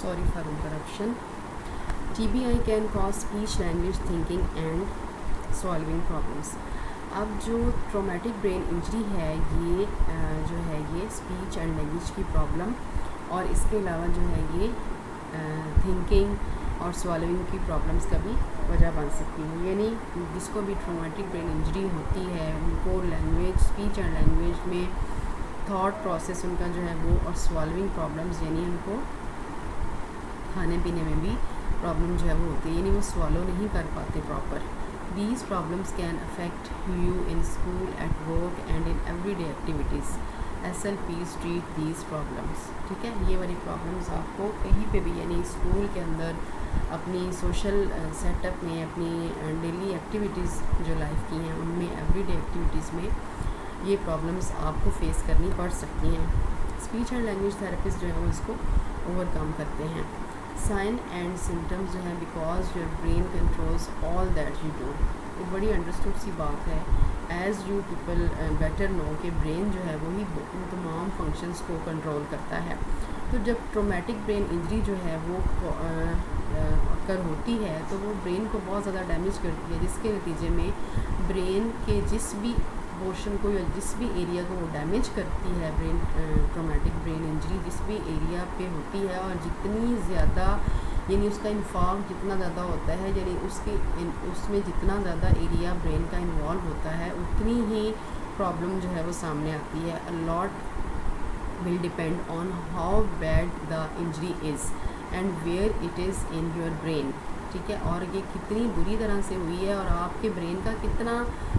Sorry for interruption. TBI can cause speech language thinking and solving problems. अब जो ट्रोमेटिक ब्रेन इंजरी है ये जो है ये स्पीच एंड लैंग्वेज की प्रॉब्लम और इसके अलावा जो है ये थिंकिंग और सॉल्विंग की प्रॉब्लम्स का भी वजह बन सकती है। यानी जिसको भी ट्रोमेटिक ब्रेन इंजरी होती है उनको लैंग्वेज, स्पीच एंड लैंग्वेज में थॉट प्रोसेस उनका जो है वो, और सॉल्विंग प्रॉब्लम्स यानी उनको खाने पीने में भी प्रॉब्लम जो है वो होती है, यानी वो सॉल्व नहीं कर पाते proper. These problems can affect you in school, at work and in everyday activities. SLPs treat these problems. ठीक है, ये वाली प्रॉब्लम्स आपको कहीं पे भी यानी स्कूल के अंदर अपनी सोशल सेटअप में, अपनी डेली एक्टिविटीज़ जो लाइफ की हैं उनमें, एवरीडे एक्टिविटीज़ में ये प्रॉब्लम्स आपको फेस करनी पड़ सकती हैं। स्पीच एंड लैंग्वेज थेरेपिस्ट जो है वो इसको ओवरकम करते हैं। साइन एंड सिम्टम्स जो है, because your brain controls all that you do. एक बड़ी अंडरस्टूड सी बात है, as you people better know कि ब्रेन जो है वही तमाम फंक्शंस को कंट्रोल करता है। तो जब ट्रोमेटिक ब्रेन इंजरी जो है वो अकर होती है तो वो ब्रेन को बहुत ज़्यादा डैमेज करती है, जिसके नतीजे में ब्रेन के जिस भी पोर्शन को या जिस भी एरिया को वो डैमेज करती है, ट्रोमेटिक ब्रेन इंजरी जिस भी एरिया पे होती है और जितनी ज़्यादा यानी उसका इन्फॉर्म जितना ज़्यादा होता है, यानी उसमें जितना ज़्यादा एरिया ब्रेन का इन्वॉल्व होता है उतनी ही प्रॉब्लम जो है वो सामने आती है। A lot will depend on how bad the injury is and where it is in your brain. ठीक है, और ये कितनी बुरी तरह से हुई है और आपके ब्रेन का कितना,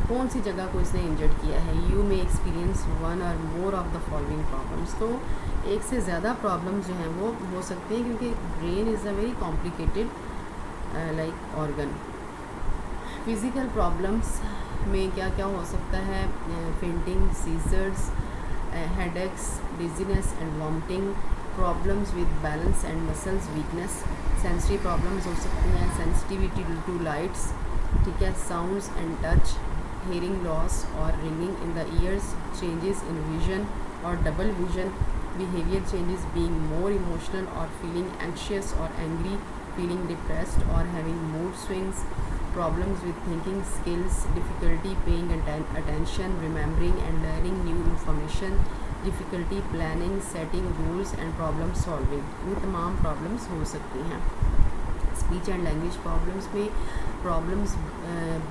कौन सी जगह को इसने इंजर्ड किया है। यू मे एक्सपीरियंस वन और more of the following problems. तो एक से ज़्यादा प्रॉब्लम्स जो हैं वो हो सकते हैं क्योंकि brain is a very complicated like organ. Physical problems में क्या क्या हो सकता है, fainting, seizures, headaches, dizziness and vomiting, problems with balance and muscles weakness, sensory problems हो सकती हैं, सेंसिटिविटी टू लाइट्स, ठीक है, sounds and touch, hearing loss और ringing in the ears, changes in vision और double vision, behaviour changes, being more emotional और feeling anxious और angry, feeling depressed और having mood swings, problems with thinking skills, difficulty paying attention, remembering and learning new information, difficulty planning, setting rules and problem solving, ये तमाम problems हो सकती हैं। Speech and language problems में problems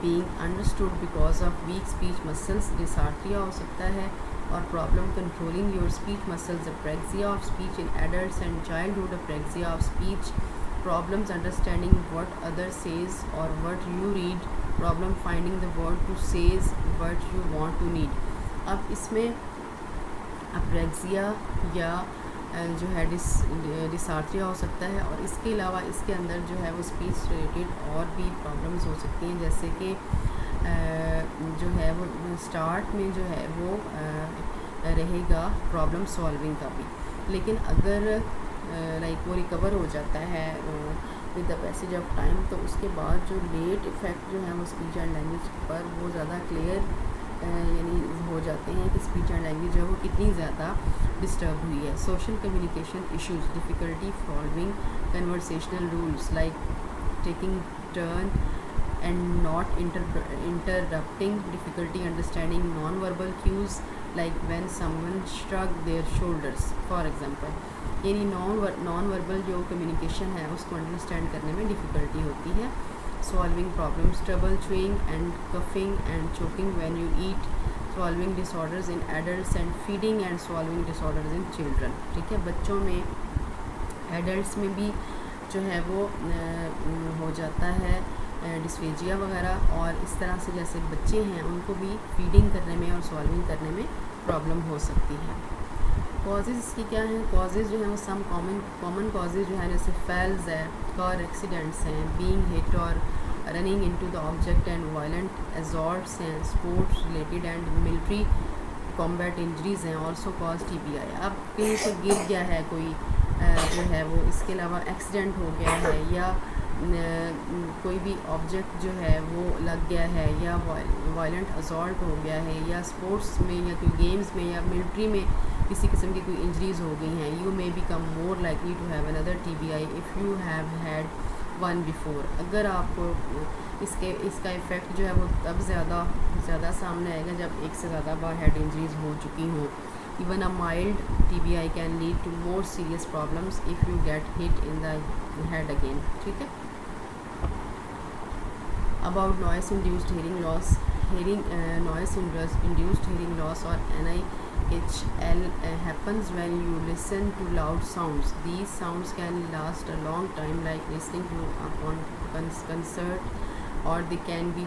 being understood because of weak speech muscles, dysarthria हो सकता है, और problem controlling your speech muscles, अप्रैक्सिया of speech in adults and childhood, अप्रैक्सिया of speech, problems understanding what other says or what you read, problem finding the word to says what you want to need। अब इसमें अप्रैक्सिया या जो है डिसार्थिया हो सकता है, और इसके अलावा इसके अंदर जो है वो स्पीच रिलेटेड और भी प्रॉब्लम्स हो सकती हैं, जैसे कि जो है वो स्टार्ट में जो है वो रहेगा प्रॉब्लम सॉल्विंग का भी, लेकिन अगर लाइक वो रिकवर हो जाता है with the passage of time, तो उसके बाद जो लेट इफ़ेक्ट जो है वो स्पीच एंड लैंग्वेज पर वो ज़्यादा क्लियर यानी हो जाते हैं कि स्पीच एंड लैंग्वेज जो है वो कितनी ज़्यादा डिस्टर्ब हुई है। Social communication issues, difficulty following conversational rules like taking turn and not interrupting, difficulty understanding non-verbal cues like when someone shrugged their shoulders for example, यानी नॉन वर्बल जो communication है उसको अंडरस्टैंड करने में डिफ़िकल्टी होती है। Solving problems, trouble chewing and coughing and choking when you eat, solving disorders in adults and feeding and solving disorders in children, ठीक है, बच्चों में, एडल्ट्स में भी जो है वो हो जाता है डिस्फेजिया वगैरह, और इस तरह से जैसे बच्चे हैं उनको भी फीडिंग करने में और सॉल्विंग करने में प्रॉब्लम हो सकती है। कॉजेज़ इसकी क्या हैं? कॉजेज़ जो हैं वो सम कॉमन कॉजेज़ जो है जैसे फेल्स है, कार एक्सीडेंट्स हैं, बीइंग हिट और running into the object and violent assaults हैं, sports related and military combat injuries हैं, ऑल्सो कॉज TBI। अब कहीं से गिर गया है कोई जो है वो, इसके अलावा एक्सीडेंट हो गया है, या कोई भी ऑब्जेक्ट जो है वो लग गया है, या वायलेंट असॉल्ट हो गया है, या स्पोर्ट्स में या कोई गेम्स में या मिलिट्री में किसी किस्म की कोई इंजरीज़ हो गई हैं, you may become more likely to have another TBI if you have had one before. अगर आपको इसका इफ़ेक्ट जो है वो तब ज़्यादा सामने आएगा जब एक से ज़्यादा बार हेड इंजरीज़ हो चुकी हों। Even a mild TBI can lead to more serious problems if you get hit in the head again, ठीक है। About noise induced hearing loss, noise induced hearing loss और NIHL happens when you listen to loud sounds. These sounds can last a long time, like listening to a concert, or they can be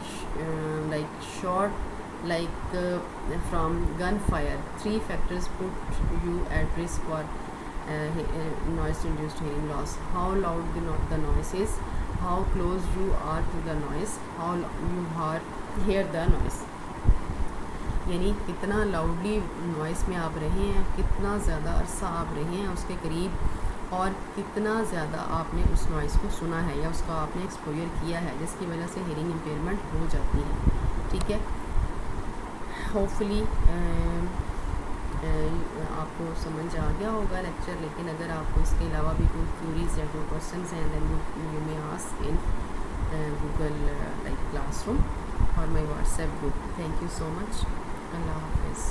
like short, like from gunfire. 3 factors put you at risk for noise-induced hearing loss: how loud the noise is, how close you are to the noise, how you hear the noise। यानी कितना loudly noise में आप रहे हैं, कितना ज़्यादा अरसा आप रहे हैं उसके करीब, और कितना ज़्यादा आपने उस नॉइस को सुना है या उसका आपने एक्सपोजर किया है, जिसकी वजह से हेयरिंग इम्पेयरमेंट हो जाती है, ठीक है। होपफुली आपको समझ आ गया होगा लेक्चर, लेकिन अगर आपको इसके अलावा भी कोई क्यूरीज या कोई क्वेश्चंस हैं then you may ask in Google like classroom और my WhatsApp group. Thank you so much. Allah हाफ़िज़।